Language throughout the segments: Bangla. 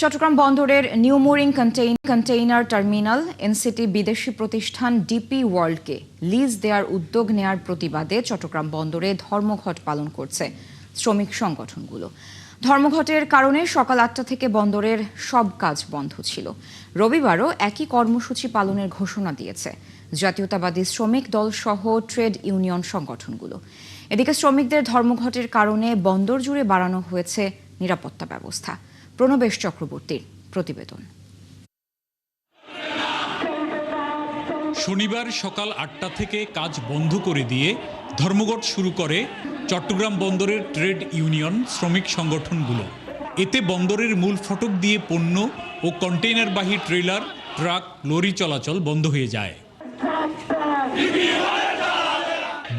চট্টগ্রাম বন্দরের new mooring container terminal NCT বিদেশি প্রতিষ্ঠান ডিপি ওয়ার্ল্ডকে লিজ দেওয়ার উদ্যোগ নেয়ার প্রতিবাদে চট্টগ্রাম বন্দরে ধর্মঘট পালন করছে শ্রমিক সংগঠনগুলো। ধর্মঘটের কারণে সকাল ৮টা থেকে বন্দরের সব কাজ বন্ধ ছিল। রবিবারও একই কর্মসূচি পালনের ঘোষণা দিয়েছে জাতীয়তাবাদী শ্রমিক দল সহ ট্রেড ইউনিয়ন সংগঠনগুলো। এদিকে শ্রমিকদের ধর্মঘটের কারণে বন্দর জুড়ে বাড়ানো হয়েছে নিরাপত্তা ব্যবস্থা। প্রণবেশ চক্রবর্তীর প্রতিবেদন। শনিবার সকাল ৮টা থেকে কাজ বন্ধ করে দিয়ে ধর্মঘট শুরু করে চট্টগ্রাম বন্দরের ট্রেড ইউনিয়ন শ্রমিক সংগঠনগুলো। এতে বন্দরের মূল ফটক দিয়ে পণ্য ও কন্টেইনারবাহী ট্রেলার, ট্রাক, লরি চলাচল বন্ধ হয়ে যায়।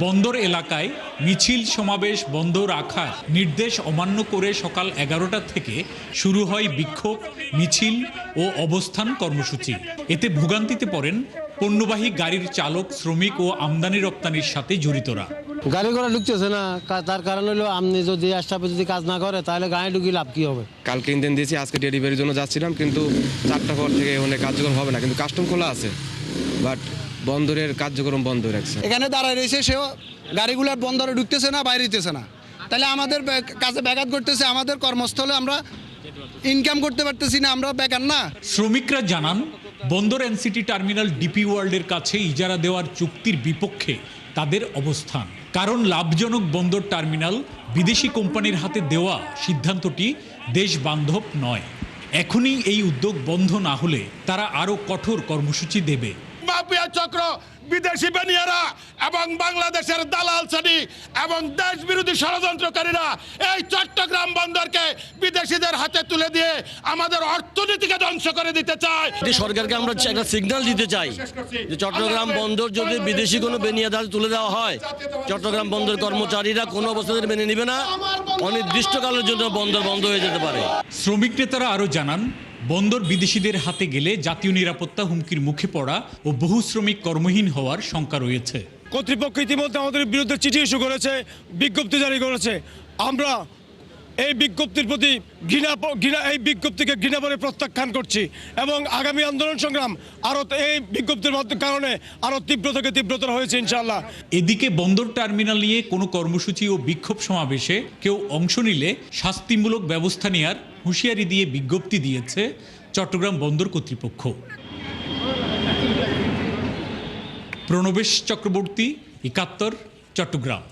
বন্দর এলাকায় মিছিল সমাবেশ বন্ধ রাখার নির্দেশ অমান্য করে সকাল 11টা থেকে শুরু হয় বিক্ষোভ মিছিল ও অবস্থান কর্মসূচি। এতে ভোগান্তিতে পড়েন পণ্যবাহী গাড়ির চালক, শ্রমিক ও আমদানি রপ্তানির সাথে জড়িতরা। গাড়ি ঘোড়া ঢুকতেছে না, তার কারণ হলো আপনি যদি স্টাফে যদি কাজ না করে তাহলে গাড়ি ঢুকি লাভ কি হবে। কালকে ইন্ধন দিয়েছি, আজকে ডেলিভারির জন্য যাচ্ছিলাম, কিন্তু 4টা পর থেকে অনেক কার্যক্রম হবে না, কিন্তু কাস্টম খোলা আছে, বাট বন্দরের কার্যক্রম বন্ধ রাখছে। এখানে দাঁড়ায় রয়েছে, সেও গাড়িগুলোর বন্দরে ঢুকতেছে না, বাইরে দিতেছে না, তাহলে আমাদের কাজে ব্যাঘাত করতেছে। আমাদের কর্মস্থলে আমরা ইনকাম করতে পারতেছি না, আমরা বেকার না। শ্রমিকরা জানান, বন্দর এনসিটি টার্মিনাল ডিপি ওয়ার্ল্ডের কাছে ইজারা দেওয়ার চুক্তির বিপক্ষে তাদের অবস্থান। কারণ লাভজনক বন্দর টার্মিনাল বিদেশি কোম্পানির হাতে দেওয়া সিদ্ধান্তটি দেশ বান্ধব নয়। এখনই এই উদ্যোগ বন্ধ না হলে তারা আরও কঠোর কর্মসূচি দেবে। মাফিয়া চক্র, বিদেশি বেনিয়ারা এবং বাংলাদেশের দালাল শ্রেণী এবং দেশ বিরোধী ষড়যন্ত্রকারীরা এই চট্টগ্রাম বন্দরকে বিদেশিদের হাতে তুলে দিয়ে আমাদের অর্থনীতিকে ধ্বংস করে দিতে চায়। সরকারকে আমরা একটা সিগন্যাল দিতে চাই যে চট্টগ্রাম বন্দর যদি বিদেশি কোনো বেনিয়াদের তুলে দেওয়া হয়, চট্টগ্রাম বন্দর কর্মচারীরা কোনো অবস্থাতে মেনে নেবে না। অনির্দিষ্টকালের জন্য বন্দর বন্ধ হয়ে যেতে পারে। শ্রমিক নেতারা আরও জানান, বন্দর বিদেশিদের হাতে গেলে জাতীয় নিরাপত্তা হুমকির মুখে পড়া ও বহু শ্রমিক কর্মহীন হওয়ার শঙ্কা রয়েছে। কর্তৃপক্ষ ইতিমধ্যে আমাদের বিরুদ্ধে চিঠি ইস্যু করেছে, বিজ্ঞপ্তি জারি করেছে। আমরা এই বিজ্ঞপ্তির প্রতি এই বিজ্ঞপ্তিকে ঘৃণা করে প্রত্যাখ্যান করছি এবং আগামী আন্দোলন সংগ্রাম আরও এই বিজ্ঞপ্তির কারণে আরও তীব্র থেকে তীব্রতর হয়েছে ইনশাআল্লাহ। এদিকে বন্দর টার্মিনাল নিয়ে কোনো কর্মসূচি ও বিক্ষোভ সমাবেশে কেউ অংশ নিলে শাস্তিমূলক ব্যবস্থা নেওয়ার হুঁশিয়ারি দিয়ে বিজ্ঞপ্তি দিয়েছে চট্টগ্রাম বন্দর কর্তৃপক্ষ। প্রণবেশ চক্রবর্তী, ৭১, চট্টগ্রাম।